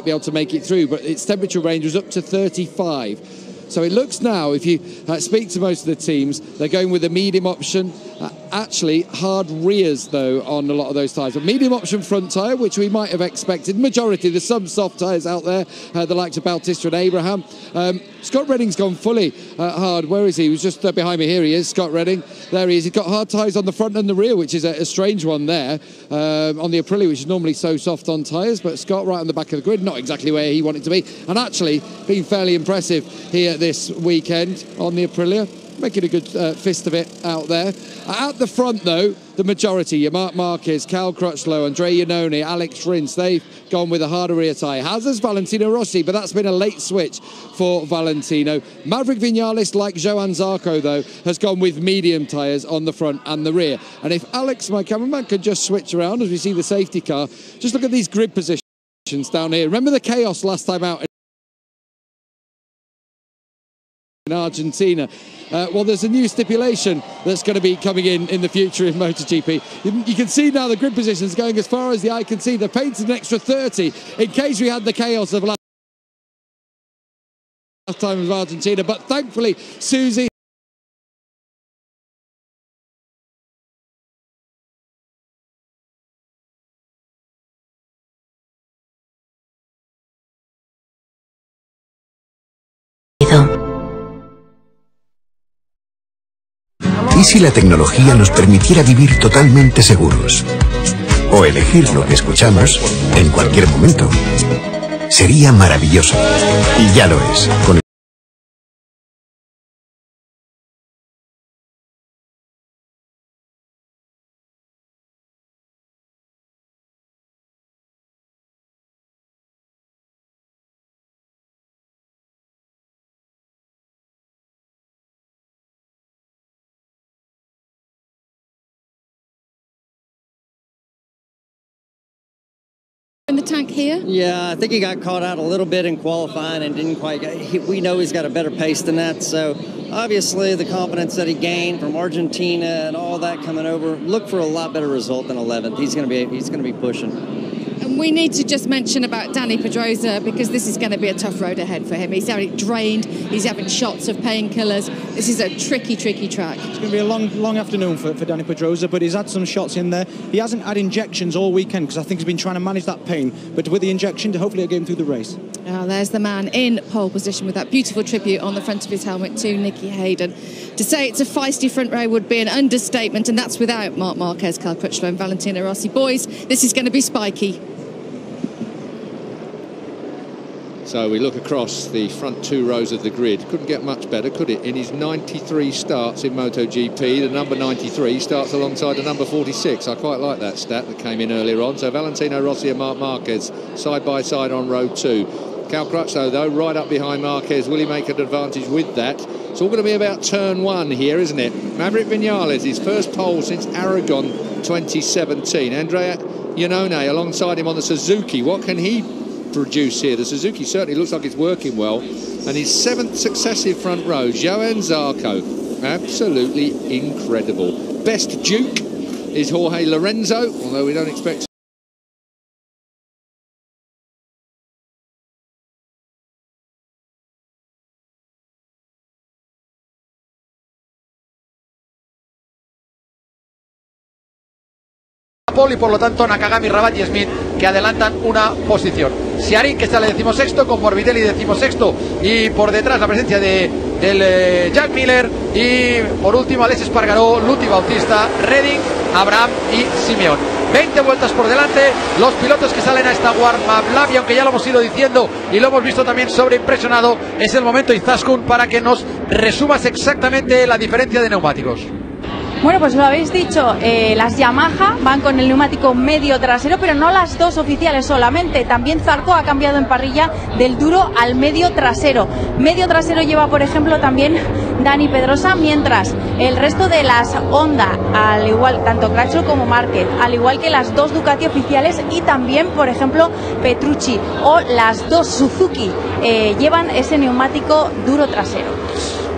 be able to make it through, but its temperature range was up to 35. So it looks now, if you speak to most of the teams, they're going with a medium option. Actually, hard rears, though, on a lot of those tyres. But medium option front tyre, which we might have expected. Majority, there's some soft tyres out there, the likes of Bautista and Abraham. Scott Redding's gone fully hard. Where is he? He was just behind me. Here he is, Scott Redding. There he is. He's got hard tyres on the front and the rear, which is a strange one there. On the Aprilia, which is normally so soft on tyres. But Scott right on the back of the grid, not exactly where he wanted to be. And actually, been fairly impressive here this weekend on the Aprilia. Making a good fist of it out there. At the front, though, the majority, your Marc Marquez, Cal Crutchlow, Andrea Iannone, Alex Rins, they've gone with a harder rear tyre. As has Valentino Rossi, but that's been a late switch for Valentino. Maverick Vinales, like Johann Zarco, though, has gone with medium tyres on the front and the rear. And if Alex, my cameraman, could just switch around as we see the safety car, just look at these grid positions down here. Remember the chaos last time out in Argentina? Well, there's a new stipulation that's going to be coming in the future in MotoGP. You can see now the grid positions going as far as the eye can see. They're painted an extra 30 in case we had the chaos of last time of Argentina. But thankfully, Susie ¿Y si la tecnología nos permitiera vivir totalmente seguros? O elegir lo que escuchamos en cualquier momento. Sería maravilloso. Y ya lo es. In the tank here? Yeah, I think he got caught out a little bit in qualifying and didn't quite get, we know he's got a better pace than that, so obviously the confidence that he gained from Argentina and all that coming over, look for a lot better result than 11th. He's going to be pushing. And we need to just mention about Dani Pedrosa, because this is going to be a tough road ahead for him. He's having it drained, he's having shots of painkillers. This is a tricky track. It's going to be a long afternoon for Dani Pedrosa, but he's had some shots in there. He hasn't had injections all weekend because I think he's been trying to manage that pain, but with the injection, hopefully it'll get him through the race. Oh, there's the man in pole position with that beautiful tribute on the front of his helmet to Nicky Hayden. To say it's a feisty front row would be an understatement, and that's without Marc Marquez, Cal Crutchlow and Valentino Rossi. Boys, this is going to be spiky. So we look across the front two rows of the grid. Couldn't get much better, could it? In his 93 starts in MotoGP, the number 93 starts alongside the number 46. I quite like that stat that came in earlier on. So Valentino Rossi and Marc Marquez side by side on row 2. Cal Crutchlow, though, right up behind Marquez. Will he make an advantage with that? It's all going to be about turn 1 here, isn't it? Maverick Vinales, his first pole since Aragon 2017. Andrea Iannone alongside him on the Suzuki. What can he produce here? The Suzuki certainly looks like it's working well, and his 7th successive front row. Johann Zarco, absolutely incredible. Best Duke is Jorge Lorenzo, although we don't expect y por lo tanto Nakagami, Rabat y Smith que adelantan una posición. Siarin, que está en el 16º, con Morbidelli 16º, y por detrás la presencia del Jack Miller, y por último Alex Espargaró, Luti Bautista, Redding, Abraham y Simeón. 20 vueltas por delante, los pilotos que salen a esta warm-up lap, y aunque ya lo hemos ido diciendo y lo hemos visto también sobreimpresionado, es el momento, Izaskun, para que nos resumas exactamente la diferencia de neumáticos. Bueno, pues lo habéis dicho, las Yamaha van con el neumático medio trasero, pero no las dos oficiales solamente. También Zarco ha cambiado en parrilla del duro al medio trasero. Medio trasero lleva, por ejemplo, también Dani Pedrosa, mientras el resto de las Honda, al igual, tanto Crutchlow como Márquez, al igual que las dos Ducati oficiales y también, por ejemplo, Petrucci o las dos Suzuki, llevan ese neumático duro trasero.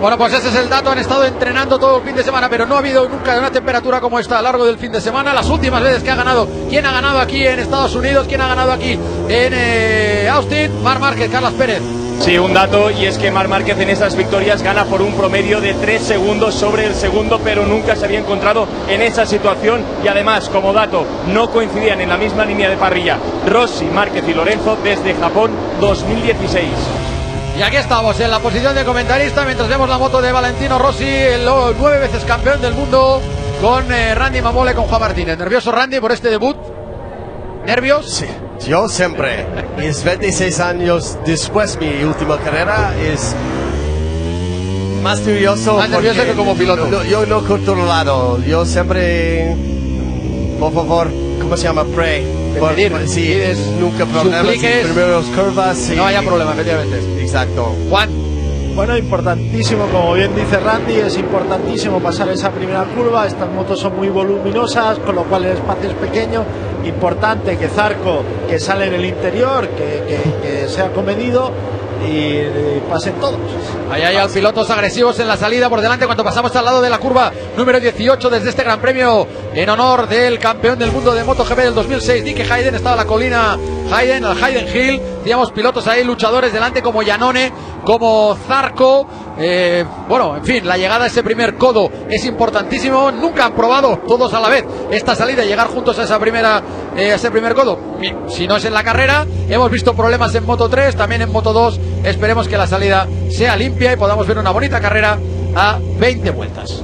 Bueno, pues ese es el dato. Han estado entrenando todo el fin de semana, pero no ha habido nunca una temperatura como esta a lo largo del fin de semana. Las últimas veces que ha ganado, ¿quién ha ganado aquí en Estados Unidos? ¿Quién ha ganado aquí en Austin? Marc Márquez, Carlos Pérez. Sí, un dato, y es que Marc Márquez en estas victorias gana por un promedio de 3 segundos sobre el segundo, pero nunca se había encontrado en esa situación. Y además, como dato, no coincidían en la misma línea de parrilla Rossi, Márquez y Lorenzo desde Japón 2016. Y aquí estamos en la posición de comentarista mientras vemos la moto de Valentino Rossi, el 9 veces campeón del mundo, con Randy Mamole, con Juan Martínez. ¿Nervioso, Randy, por este debut? ¿Nervios? Sí, yo siempre. Es 26 años después mi última carrera, es más nervioso. Más nervioso que como piloto. Yo no controlado, yo siempre, por favor, ¿cómo se llama? Pray. Sí, nunca problemas en primeros curvas. Sí. No haya problema, efectivamente. Exacto. Juan. Bueno, importantísimo, como bien dice Randy, es importantísimo pasar esa primera curva. Estas motos son muy voluminosas, con lo cual el espacio es pequeño. Importante que Zarco, que sale en el interior, que sea comedido y pasen todos. Ahí hay pilotos agresivos en la salida por delante cuando pasamos al lado de la curva número 18 desde este Gran Premio en honor del campeón del mundo de Motogp del 2006, Nicky Hayden. Estaba la colina Hayden, al Hayden Hill. Teníamos pilotos ahí, luchadores delante como Iannone, como Zarco. Bueno, en fin, la llegada a ese primer codo es importantísimo. Nunca han probado todos a la vez esta salida y llegar juntos a esa primera, ese primer codo. Si no es en la carrera, hemos visto problemas en Moto 3, también en Moto 2. Esperemos que la salida sea limpia y podamos ver una bonita carrera a 20 vueltas.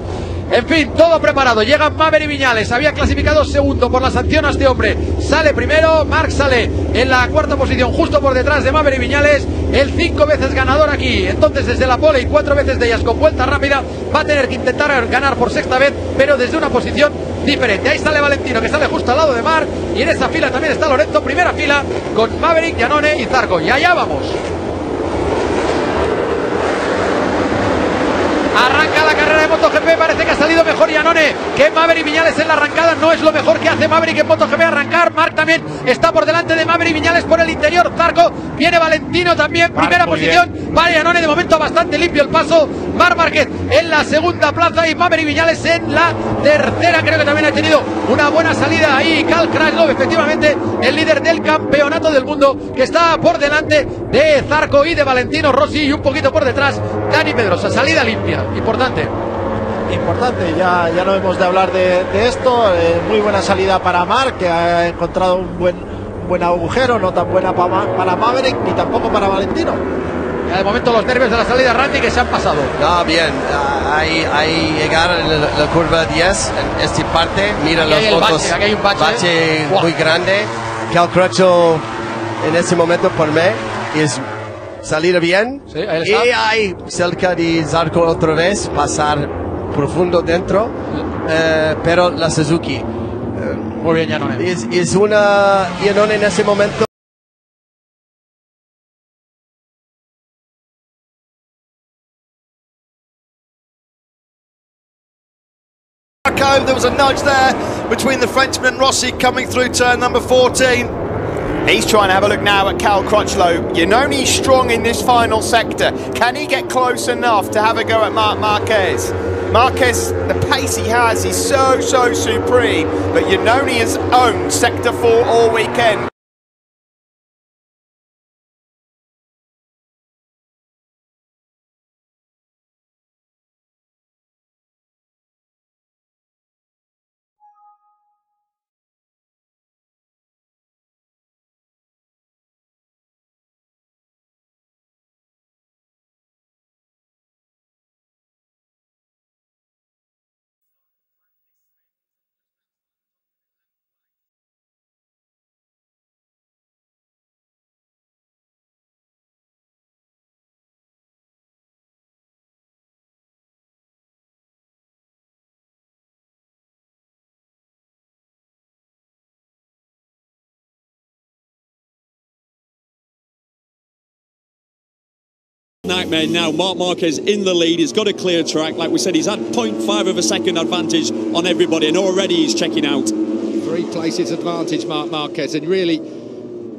En fin, todo preparado. Llega Maverick Viñales. Había clasificado segundo por la sanción a este hombre. Sale primero. Marc sale en la cuarta posición, justo por detrás de Maverick Viñales, el 5 veces ganador aquí. Entonces, desde la pole y 4 veces de ellas con vuelta rápida, va a tener que intentar ganar por sexta vez, pero desde una posición diferente. Ahí sale Valentino, que sale justo al lado de Marc. Y en esa fila también está Lorenzo, primera fila, con Maverick, Iannone y Zarco. Y allá vamos. Arranca la carrera de MotoGP, parece que ha salido mejor Iannone que Maverick Viñales en la arrancada. No es lo mejor que hace Maverick en MotoGP arrancar. Marc también está por delante de Maverick Viñales por el interior. Zarco, viene Valentino también, primera posición. Vale, Iannone de momento bastante limpio el paso. Marc Márquez en la segunda plaza y Maverick Viñales en la tercera. Creo que también ha tenido una buena salida ahí Cal Crutchlow, efectivamente el líder del campeonato del mundo, que está por delante de Zarco y de Valentino Rossi, y un poquito por detrás Dani Pedrosa. Salida limpia, importante, ya no hemos de hablar de esto. Muy buena salida para Marc, que ha encontrado un buen agujero. No tan buena para Maverick ni tampoco para Valentino. Ya de momento los nervios de la salida, Randy, que se han pasado. No, bien, ahí llegar a la curva 10 en esta parte, mira los motos, aquí hay un bache muy grande. Cal Crutchlow en este momento por mí es salir bien, sí, ahí y ahí cerca de Zarco otra vez, pasar profundo dentro, pero la Suzuki muy bien, Iannone. Es una Iannone en ese momento. There was a nudge there between the Frenchman and Rossi coming through turn number 14. He's trying to have a look now at Cal Crutchlow. Iannone's strong in this final sector. Can he get close enough to have a go at Marc Marquez? Marquez, the pace he has is so supreme, but Iannone has owned sector 4 all weekend. Nightmare now. Marc Marquez in the lead. He's got a clear track. Like we said, he's had 0.5 of a second advantage on everybody, and already he's checking out. 3 places advantage, Marc Marquez, and really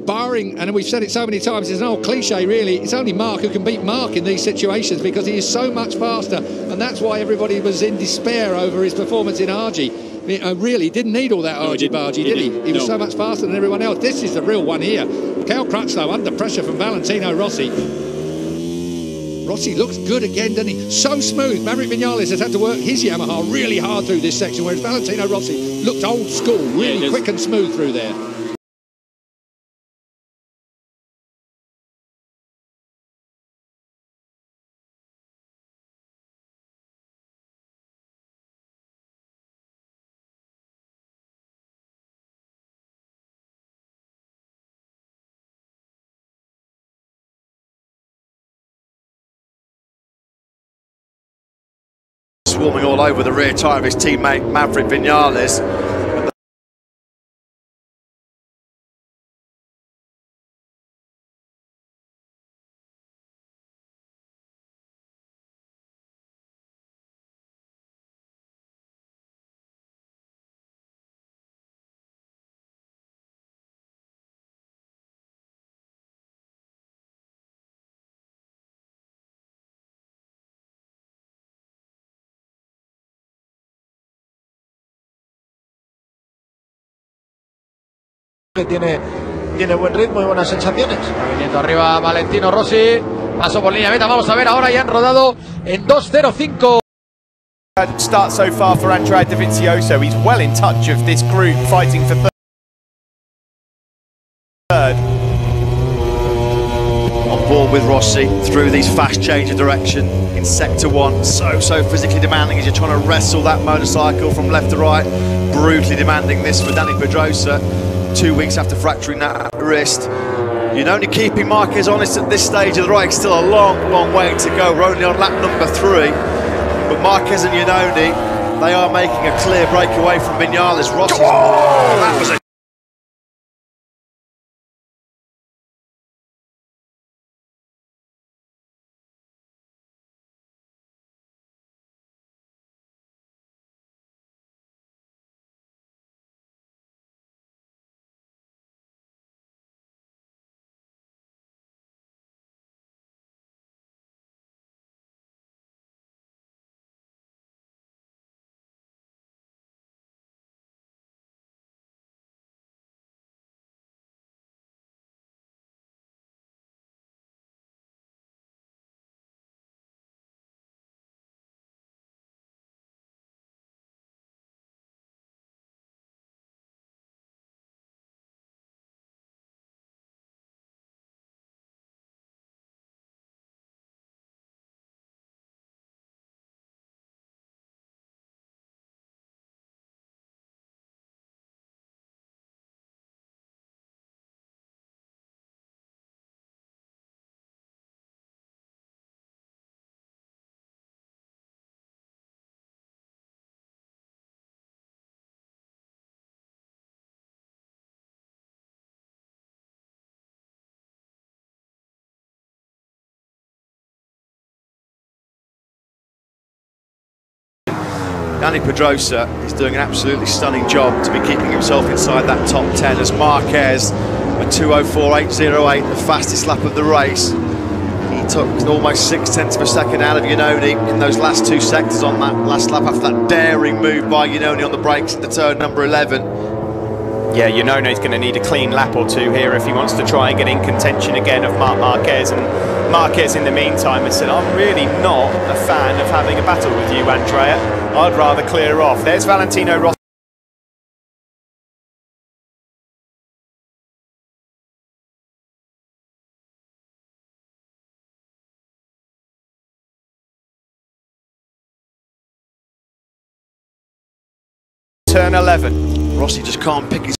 barring, and we've said it so many times, it's an old cliche really, it's only Mark who can beat Mark in these situations because he is so much faster, and that's why everybody was in despair over his performance in Argy. Really didn't need all that argy-bargy, did he? He was so much faster than everyone else. This is the real one here. Cal Crutchlow under pressure from Valentino Rossi. Rossi looks good again, doesn't he? So smooth. Maverick Vinales has had to work his Yamaha really hard through this section, whereas Valentino Rossi looked old school, really quick and smooth through there. Swarming all over the rear tyre of his teammate Maverick Vinales. Que tiene buen ritmo y buenas sensaciones. Está viniendo arriba Valentino Rossi, paso por línea meta, vamos a ver ahora, ya han rodado en 2.05. Start so far for Andrea Dovizioso. He's well in touch of this group fighting for third. On board with Rossi through these fast change of direction in sector one. So physically demanding as you're trying to wrestle that motorcycle from left to right. Brutally demanding this for Dani Pedrosa. 2 weeks after fracturing that wrist. Iannone keeping Marquez honest at this stage of the race. Still a long way to go. We're only on lap number 3. But Marquez and Iannone, they are making a clear breakaway from Vinales. Rossi. Oh, that was a Dani Pedrosa is doing an absolutely stunning job to be keeping himself inside that top 10 as Marquez, a 2:04.808, the fastest lap of the race. He took almost 0.6 of a second out of Iannone in those last 2 sectors on that last lap after that daring move by Iannone on the brakes into turn number 11. Yeah, Iannone's going to need a clean lap or two here if he wants to try and get in contention again of Marc Marquez. And Marquez, in the meantime, has said, I'm really not a fan of having a battle with you, Andrea. I'd rather clear off. There's Valentino Rossi. Turn 11. Rossi just can't pick his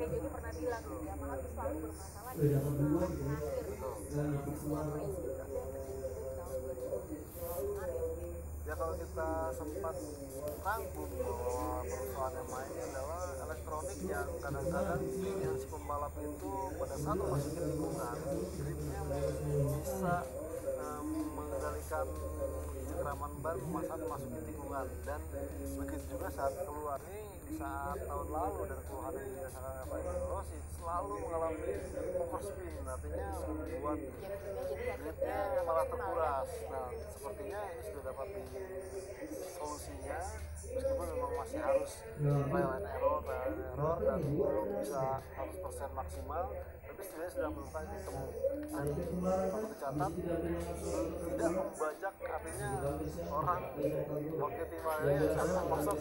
Jody pernah bilang Yamaha tuh selalu bermasalah di akhir sebuah race gitu. Itu yang terjadi juga di tahun 2000 kemarin. Ya kalau kita sempat rangkum bahwa persoalan yang mainnya adalah elektronik yang kadang-kadang yang si pembalap itu pada saat memasuki tikungan gripnya bisa mengendalikan cengkraman ban saat memasuki tikungan, dan begitu juga saat keluar ini di saat tahun lalu dan keluhan yang dirasakan Valentino Rossi selalu mengalami overspin, artinya membuat gripnya malah terkuras. Nah, sepertinya ini sudah dapat di solusinya, meskipun memang masih harus trial and error dan belum bisa 100% maksimal, tapi setidaknya sudah menemukan titik temu. Dan kalau dicatat tidak membajak, artinya orang waktu timnya masuk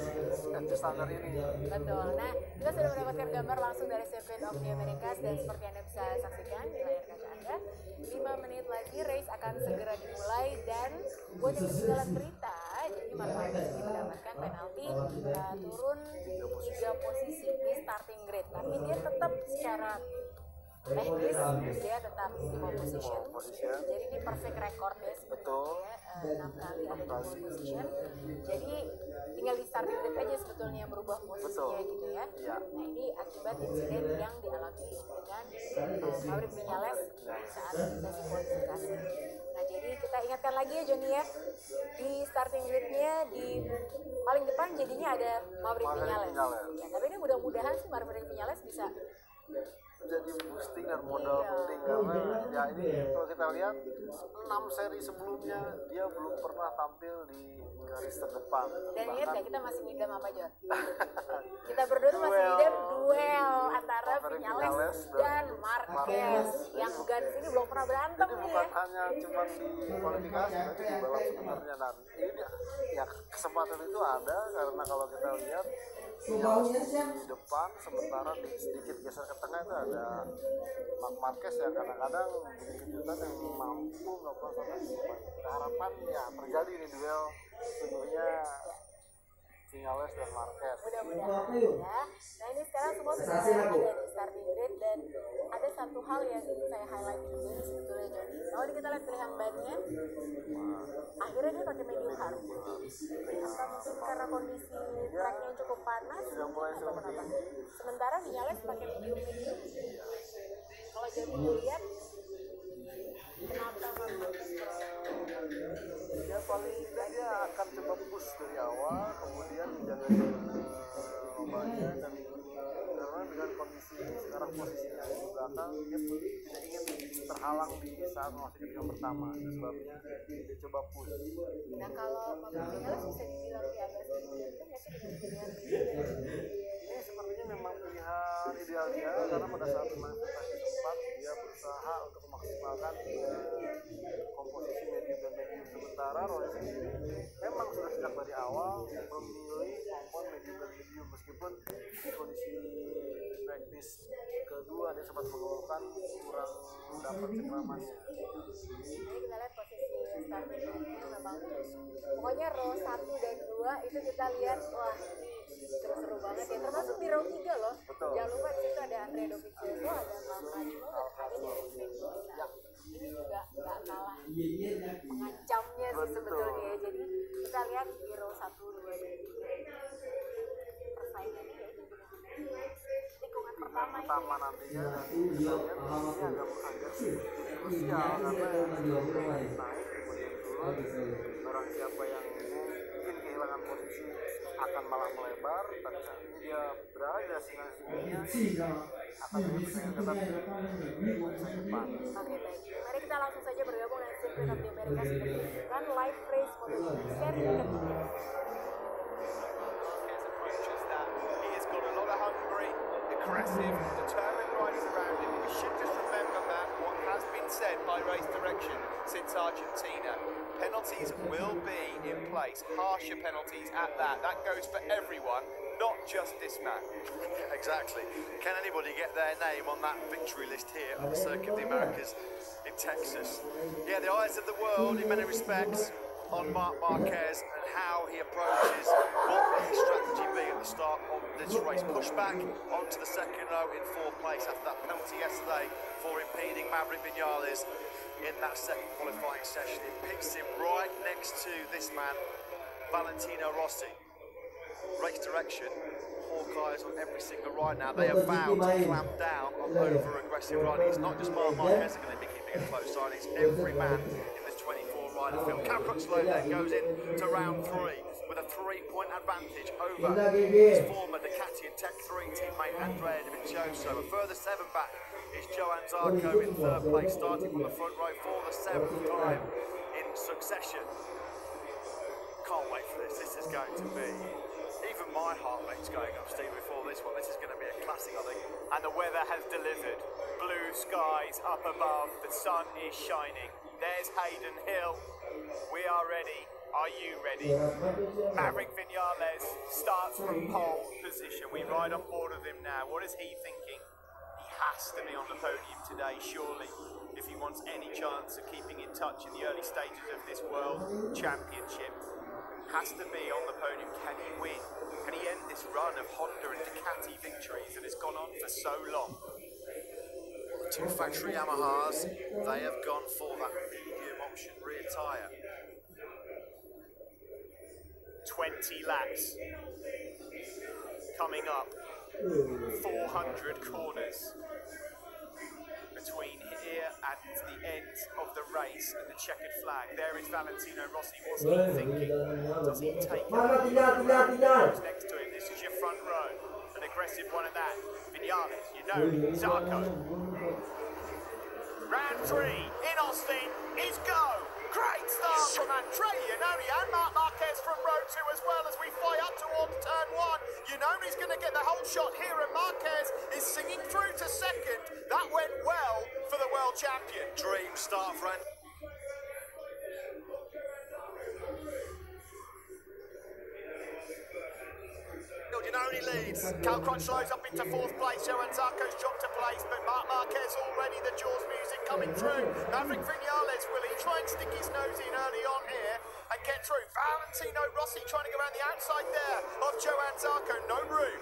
ke standar ini. Betul. Nah, kita sudah mendapatkan gambar langsung dari Circuit of the Americas, dan seperti Anda bisa saksikan di layar kaca Anda, 5 menit lagi race akan segera dimulai, dan buat yang ketinggalan berita, jadi Mark Marquez ini mendapatkan penalti turun 3 posisi di starting grid, tapi dia tetap secara teknis dia tetap di pole position. Jadi ini perfect record ya sebetulnya, 6 kali ada di pole position. Jadi tinggal di starting grid aja sebetulnya yang berubah posisinya gitu ya. Nah ini akibat insiden yang dialami dengan Maverick Viñales saat sesi kualifikasi. Nah jadi kita ingatkan lagi ya Johnny ya, di starting gridnya di paling depan jadinya ada Maverick Viñales. Ya, tapi ini mudah-mudahan sih Maverick Viñales bisa jadi boosting dan modal penting, karena ya ini kalau kita lihat 6 seri sebelumnya dia belum pernah tampil di garis terdepan. Dan ingat ya, kita masih ngidam apa Jod? Kita berdua tuh masih ngidam duel antara Viñales dan Marquez yang garis ini belum pernah berantem nih ya. Bukan hanya cuma di kualifikasi, tapi di balap sebenarnya. Dan ini ya kesempatan itu ada, karena kalau kita lihat di depan, sementara sedikit geser ke tengah itu ada Mark Marquez yang kadang-kadang bikin kejutan yang mampu melakukan strategi. Kita harapkan ya terjadi nih duel sebenarnya Viñales dan Marquez. Mudah-mudahan ya. Nah ini sekarang semua sudah ada di starting grid, dan ada satu hal yang ingin saya highlight juga sebetulnya Johnny. Kalau kita lihat pilihan bannya, akhirnya dia pakai medium hard. Apa mungkin karena kondisi tracknya yang cukup panas atau kenapa? Sementara Viñales pakai medium. Kalau Johnny lihat, kenapa ya paling tidak dia akan coba push dari awal, kemudian menjaga banyak, dan karena dengan kondisi sekarang posisinya di belakang, dia tidak ingin terhalang di saat memasuki tikungan pertama, itu sebabnya dia coba push. Nah kalau Viñales bisa dibilang di atas itu nggak sih dengan pilihan ini sepertinya memang pilihan ideal dia, karena pada saat manifestasi tempat dia berusaha untuk memaksimalkan komposisi medium dan medium, sementara Rossi memang sudah sejak dari awal memilih kompon medium dan medium, meskipun di kondisi praktis kedua dia sempat mengeluhkan kurang dapat cengkramannya. Jadi kita lihat posisi starting gridnya memang pokoknya row 1 dan 2 itu kita lihat, wah ini seru-seru banget ya, termasuk di row 3 loh. Betul. Jangan lupa di situ ada Andrea Dovizioso, ada Malrajmo, ada dari Indonesia. Ini juga nggak kalah mengancamnya sih sebetulnya. Jadi kita lihat di row 1, 2, dan 3 persaingannya ya itu benar-benar tikungan pertama nantinya, dan kita lihat ini agak sedikit krusial, karena naik kemudian turun, orang siapa yang mungkin kehilangan posisi akan malah melebar, tapi saat ini dia berada di destinasinya akan bersaing ketat di masa depan. Oke, baik. Mari kita langsung saja bergabung dengan Circuit of the Americas dengan live race Motogp seri ketiga. Aggressive, determined riders around him. We should just remember, Matt, what has been said by race direction since Argentina. Penalties will be in place, harsher penalties at that. That goes for everyone, not just this man. Exactly. Can anybody get their name on that victory list here at the Circuit of the Americas in Texas? Yeah, the eyes of the world in many respects on Marc Marquez and how he approaches what will his strategy be at the start start of this race. Push back onto the second row in fourth place after that penalty yesterday for impeding Maverick Vinales in that second qualifying session. It picks him right next to this man, Valentino Rossi. Race direction, Hawkeyes on every single ride now. They have vowed to clamp down on over-aggressive riding. It's not just Marc Marquez are going to be keeping a close eye, it's every man in this 24-rider field. Cal Crutchlow then goes into round 3 with a 3-point advantage over his former Ducati and Tech 3 teammate Andrea Dovizioso. A further 7 back is Johann Zarco in 3rd place, starting from the front row for the 7th time in succession. Can't wait for this. This is going to be... Even my heart rate's going up, Steve, before this one. This is going to be a classic, I think. And the weather has delivered. Blue skies up above, the sun is shining. There's Hayden Hill. We are ready. Are you ready? Maverick Vinales starts from pole position. We ride on board of him now. What is he thinking? He has to be on the podium today, surely, if he wants any chance of keeping in touch in the early stages of this World Championship. Has to be on the podium. Can he win? Can he end this run of Honda and Ducati victories that has gone on for so long? The 2 factory Yamahas, they have gone for that medium option rear tyre. 20 laps coming up, 400 corners between here and the end of the race and the checkered flag. There is Valentino Rossi. What's he thinking? Does he take it? Who's next to him? This is your front row. An aggressive one at that. Vinales, you know, Zarco. Round 3 in Austin is go. Great start from Andrea Iannone and Marc Marquez from row 2 as well as we fly up towards turn 1. Iannone's going to get the whole shot here and Marquez is singing through to second. That went well for the world champion. Dream start for Andrea. Iannone leads. Cal Crutchlow's up into 4th place. Johann Zarco's dropped a place, but Marc Marquez already the Jaws music coming through. Maverick Vinales, will he try and stick his nose in early on here and get through? Valentino Rossi trying to go around the outside there of Johann Zarco. No room.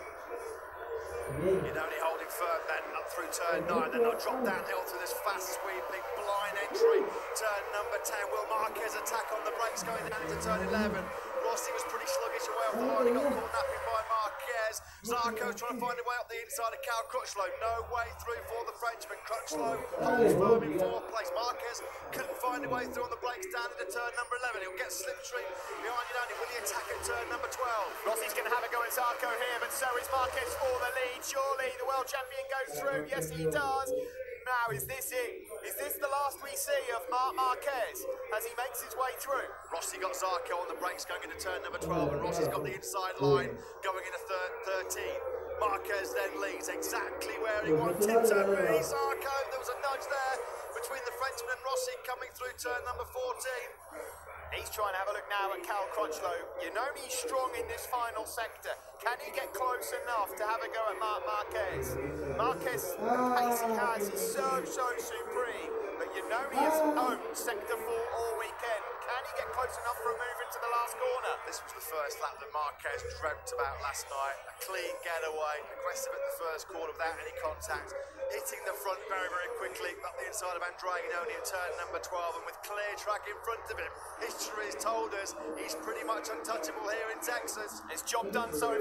Iannone holding firm then up through turn 9, then they'll drop downhill through this fast sweeping blind entry. Turn number 10, will Marquez attack on the brakes going down into turn 11. Rossi was pretty sluggish away off the line, he got caught napping by Marquez. Zarco's trying to find a way up the inside of Cal Crutchlow, no way through for the Frenchman. Crutchlow holds firm in 4th place. Marquez couldn't find a way through on the brakes down into turn number 11. He'll get slipstream behind Iannone. Will he attack at turn number 12? Rossi's going to have a go at Zarco here, but so is Marquez for the lead. Surely the world champion goes through. Yes, he does. Now, is this it? Is this the last we see of Marc Marquez as he makes his way through? Rossi got Zarco on the brakes going into turn number 12, and Rossi's got the inside line going into 13. Marquez then leads exactly where he wanted to be. Zarco, there was a nudge there between the Frenchman and Rossi coming through turn number 14. He's trying to have a look now at Cal Crutchlow. Iannone's strong in this final sector. Can he get close enough to have a go at Marc Marquez? Marquez, the pace he has is so supreme. But Iannone has owned sector 4 all weekend. Can he get close enough for a move into the last corner? This was the first lap that Marquez dreamt about last night. A clean getaway, aggressive at the first corner without any contact, hitting the front very quickly up the inside of Andrea Iannone at turn number 12, and with clear track in front of him. History has told us he's pretty much untouchable here in Texas. His job done so